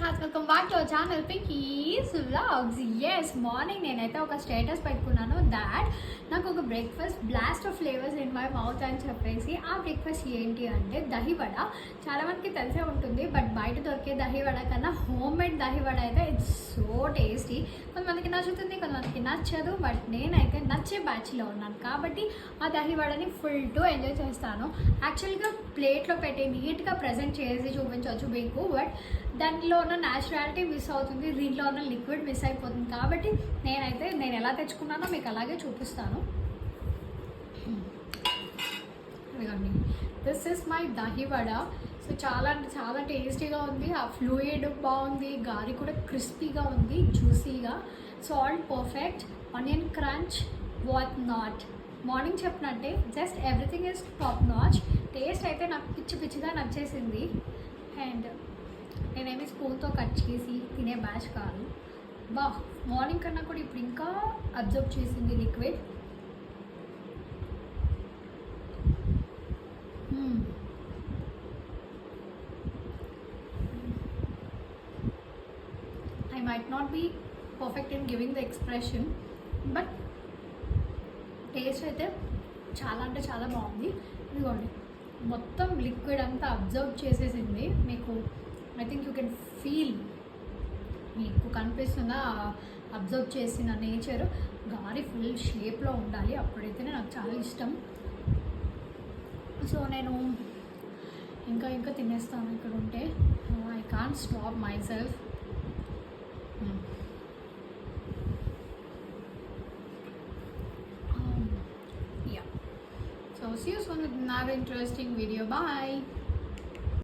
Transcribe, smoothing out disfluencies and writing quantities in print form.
Jagannadh, welcome back to our channel Pinky's vlogs. Yes, morning నేనైతే ఒక status పెట్టుకున్నాను that నాకు ఒక breakfast blast of flavours in my mouth అని చెప్పేసి. ఆ బ్రేక్ఫాస్ట్ ఏంటి అంటే దహివడ. చాలామందికి తెలిసే ఉంటుంది, బట్ బయట దొరికే దహివడ కన్నా హోమ్ మేడ్ దహివడ అయితే ఇట్స్ సో టేస్టీ. కొంతమందికి నచ్చుతుంది, కొంతమందికి నచ్చదు, బట్ నేనైతే నచ్చే బ్యాచ్లో ఉన్నాను కాబట్టి ఆ దహివడని ఫుల్ టు ఎంజాయ్ చేస్తాను. యాక్చువల్గా ప్లేట్లో పెట్టి నీట్గా ప్రజెంట్ చేసి చూపించవచ్చు మీకు, బట్ దాంట్లో ఉన్న న్యాచురాలిటీ మిస్ అవుతుంది, దీంట్లో ఉన్న లిక్విడ్ మిస్ అయిపోతుంది. కాబట్టి నేను ఎలా తెచ్చుకున్నానో మీకు అలాగే చూపిస్తాను. ఇదిగోండి, this is my dahi vada. So చాలా అంటే చాలా టేస్టీగా ఉంది. ఆ ఫ్లూయిడ్ బాగుంది, గారి కూడా క్రిస్పీగా ఉంది, జ్యూసీగా, salt perfect, onion crunch, what not. Morning చెప్పినట్టే just everything is top notch. Taste అయితే నాకు పిచ్చిగా నచ్చేసింది. అండ్ నేనేమి స్పూన్తో కట్ చేసి తినే బ్యాచ్ కాదు. మార్నింగ్ కన్నా కూడా ఇప్పుడు ఇంకా అబ్జర్వ్ చేసింది liquid. I might not be perfect in giving the expression, but taste అయితే చాలా అంటే చాలా బాగుంది. ఇదిగోండి, మొత్తం లిక్విడ్ అంతా అబ్జర్వ్ చేసేసింది. మీకు I think you can feel, మీకు కనిపిస్తుందా అబ్జర్వ్ చేసిన నేచర్. గారి ఫుల్ షేప్లో ఉండాలి, అప్పుడైతేనే నాకు చాలా ఇష్టం. సో నేను ఇంకా తినేస్తాను ఇక్కడ ఉంటే. I can't stop my self. So see you soon with another interesting video. Bye.